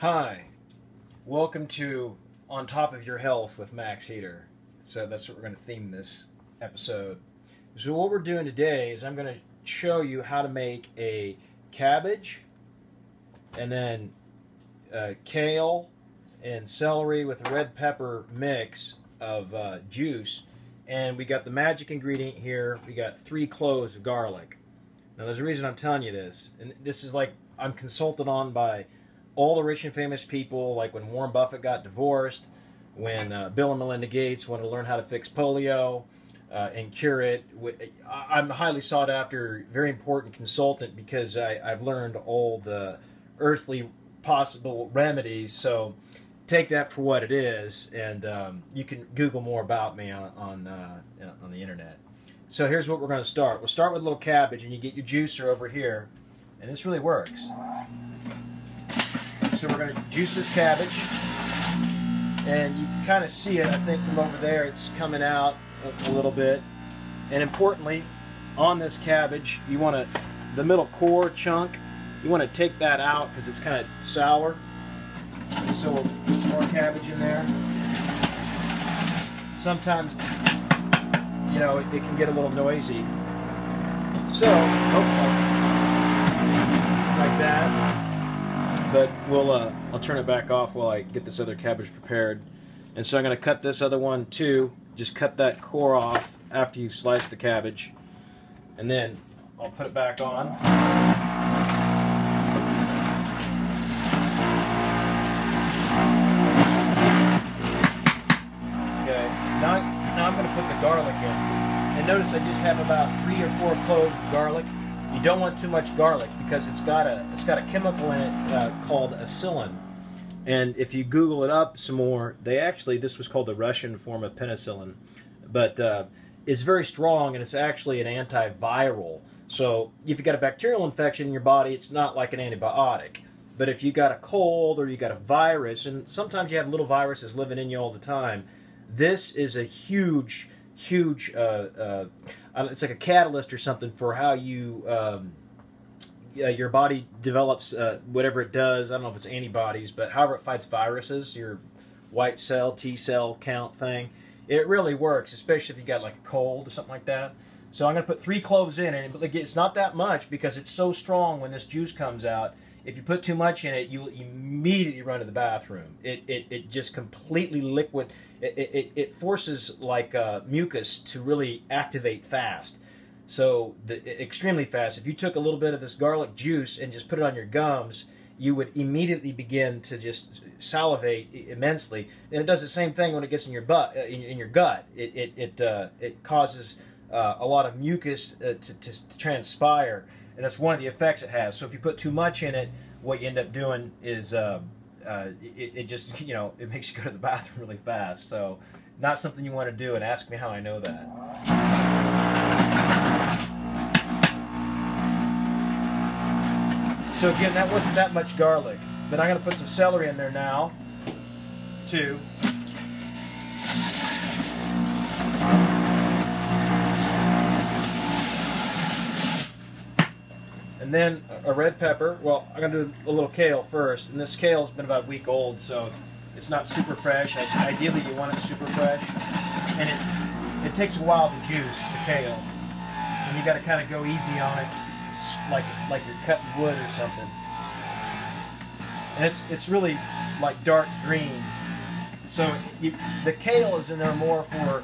Hi, welcome to On Top of Your Health with Max Heater. So that's what we're going to theme this episode. So what we're doing today is I'm going to show you how to make a cabbage and then kale and celery with a red pepper mix of juice. And we got the magic ingredient here. We got 3 cloves of garlic. Now there's a reason I'm telling you this. And this is like I'm consulted on by all the rich and famous people, like when Warren Buffett got divorced, when Bill and Melinda Gates wanted to learn how to fix polio and cure it. I'm a highly sought after, very important consultant because I've learned all the earthly possible remedies. So take that for what it is, and you can Google more about me on the internet. So here's what we're going to start. We'll start with a little cabbage, and you get your juicer over here, and this really works. So we're going to juice this cabbage, and you can kind of see it, I think, from over there. It's coming out a little bit. And importantly, on this cabbage, you want to, the middle core chunk, you want to take that out because it's kind of sour. So we'll put some more cabbage in there. Sometimes, you know, it can get a little noisy. So, like that. But I'll turn it back off while I get this other cabbage prepared. And so I'm going to cut this other one too. Just cut that core off after you slice the cabbage. And then I'll put it back on. Okay, now I'm going to put the garlic in. And notice I just have about 3 or 4 cloves of garlic. You don't want too much garlic because it's got a chemical in it called acetylene. And if you Google it up some more, this was called the Russian form of penicillin. But it's very strong, and it's actually an antiviral. So if you've got a bacterial infection in your body, it's not like an antibiotic. But if you got a cold or you got a virus, and sometimes you have little viruses living in you all the time, this is a huge it's like a catalyst or something for how you your body develops whatever it does. I don't know if it's antibodies, but however it fights viruses, your white cell, T cell count thing. It really works, especially if you got like a cold or something like that. So I'm going to put 3 cloves in it. It's not that much because it's so strong when this juice comes out. If you put too much in it, you will immediately run to the bathroom. It just completely liquid. It forces like mucus to really activate fast. So extremely fast. If you took a little bit of this garlic juice and just put it on your gums, you would immediately begin to just salivate immensely. And it does the same thing when it gets in your butt, in your gut. It causes a lot of mucus to transpire. And that's one of the effects it has. So if you put too much in it, what you end up doing is it just, you know, it makes you go to the bathroom really fast. So not something you want to do, and ask me how I know that. So again, that wasn't that much garlic. But I'm going to put some celery in there now, too. And then a red pepper. Well, I'm going to do a little kale first. And this kale's been about a week old, so it's not super fresh. Ideally, you want it super fresh. And it takes a while to juice the kale. And you got to kind of go easy on it, like you're cutting wood or something. And it's really like dark green. So the kale is in there more for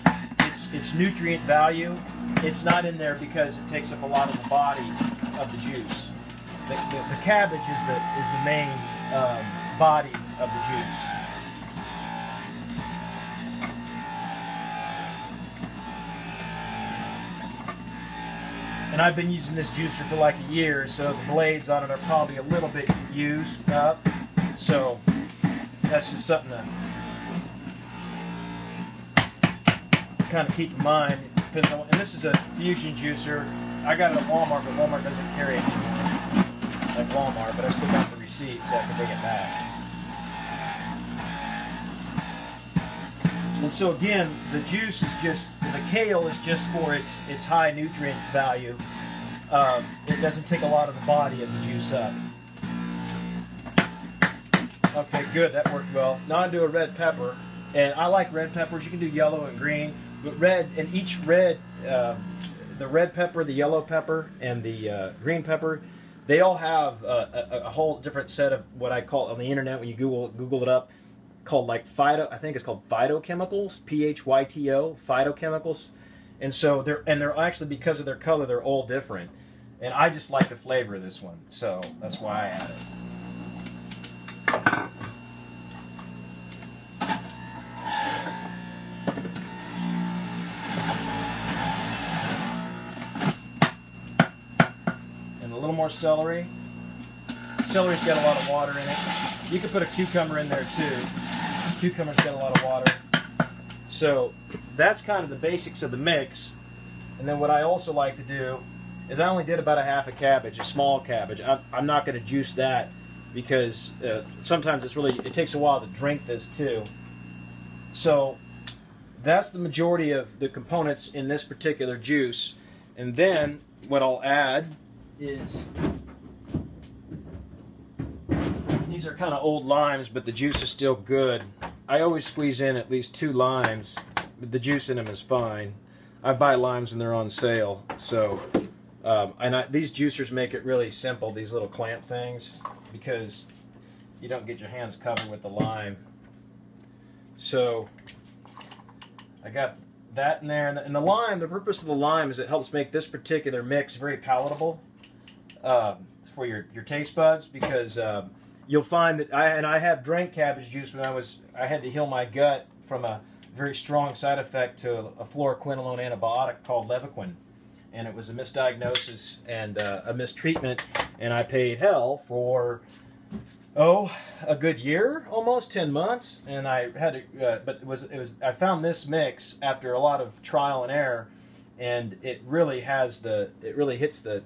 its nutrient value. It's not in there because it takes up a lot of the body of the juice. The cabbage is the main body of the juice. And I've been using this juicer for like a year, so the blades on it are probably a little bit used up. So that's just something to kind of keep in mind. And this is a fusion juicer. I got it at Walmart, but Walmart doesn't carry it anymore, like Walmart, but I still got the receipt so I can bring it back. And so again, the juice is just, the kale is just for its high nutrient value. It doesn't take a lot of the body of the juice up. Okay, good. That worked well. Now I do a red pepper, and I like red peppers. You can do yellow and green, but red, and each red, the red pepper, the yellow pepper, and the green pepper, they all have a whole different set of what I call on the internet when you Google it up, called like I think it's called phytochemicals, PHYTO, phytochemicals, and so they're actually, because of their color, they're all different, and I just like the flavor of this one, so that's why I add it. And a little more celery. Celery's got a lot of water in it. You could put a cucumber in there too. Cucumber's got a lot of water. So that's kind of the basics of the mix. And then what I also like to do is I only did about a half a cabbage, a small cabbage. I'm not going to juice that because sometimes it takes a while to drink this too. So that's the majority of the components in this particular juice. And then what I'll add is, these are kind of old limes, but the juice is still good. I always squeeze in at least 2 limes, but the juice in them is fine. I buy limes when they're on sale. So, these juicers make it really simple, these little clamp things, because you don't get your hands covered with the lime. So, I got that in there. And the lime, the purpose of the lime is it helps make this particular mix very palatable for your taste buds, because you'll find that I have drank cabbage juice when I had to heal my gut from a very strong side effect to a fluoroquinolone antibiotic called Levaquin, and it was a misdiagnosis and a mistreatment, and I paid hell for a good year, almost 10 months, and I had to. But I found this mix after a lot of trial and error, and it really hits the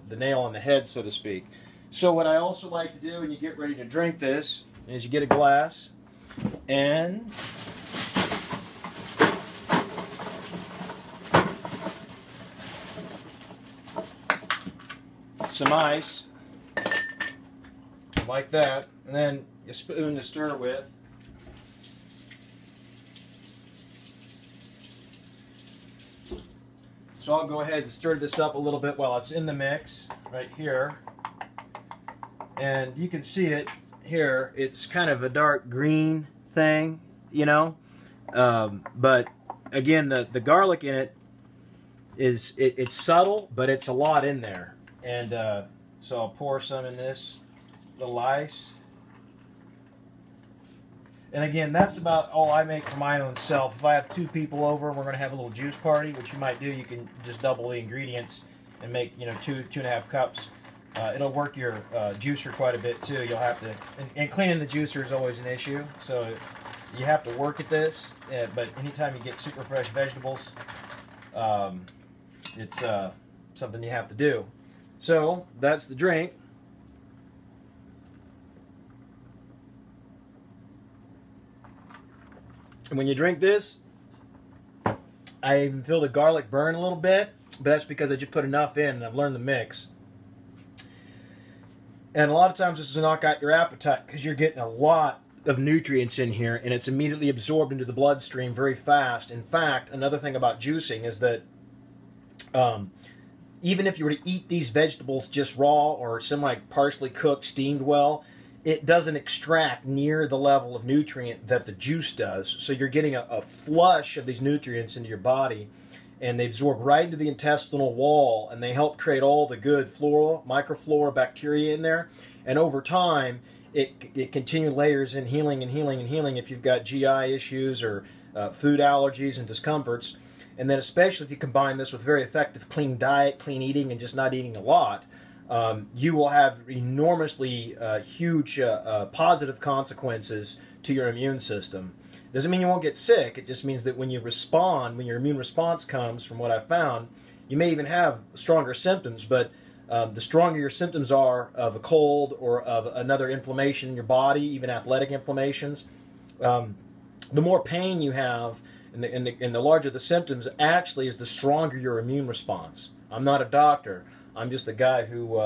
nail on the head, so to speak. So what I also like to do when you get ready to drink this is you get a glass and some ice, like that, and then a spoon to stir with. So I'll go ahead and stir this up a little bit while it's in the mix right here. And you can see it here. It's kind of a dark green thing, you know. But again, the garlic in it it's subtle, but it's a lot in there. And so I'll pour some in this little ice. And again, that's about all I make for my own self. If I have 2 people over and we're going to have a little juice party, which you might do, you can just double the ingredients and make 2.5 cups. It'll work your juicer quite a bit too. You'll have to, and cleaning the juicer is always an issue. So you have to work at this. But anytime you get super fresh vegetables, it's something you have to do. So that's the drink. And when you drink this, I even feel the garlic burn a little bit, but that's because I just put enough in and I've learned the mix. And a lot of times this will knock out your appetite because you're getting a lot of nutrients in here and it's immediately absorbed into the bloodstream very fast. In fact, another thing about juicing is that even if you were to eat these vegetables just raw or partially cooked, steamed well, it doesn't extract near the level of nutrient that the juice does. So you're getting a flush of these nutrients into your body, and they absorb right into the intestinal wall, and they help create all the good flora, microflora, bacteria in there. And over time, it continually layers in healing and healing and healing if you've got GI issues or food allergies and discomforts. And then especially if you combine this with very effective clean diet, clean eating, and just not eating a lot, you will have enormously huge positive consequences to your immune system. Doesn't mean you won't get sick. It just means that when you respond, when your immune response comes, from what I've found, you may even have stronger symptoms, but the stronger your symptoms are of a cold or of another inflammation in your body, even athletic inflammations, the more pain you have and the larger the symptoms actually is the stronger your immune response. I'm not a doctor. I'm just a guy who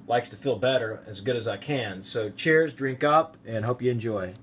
likes to feel better as good as I can. So cheers, drink up, and hope you enjoy.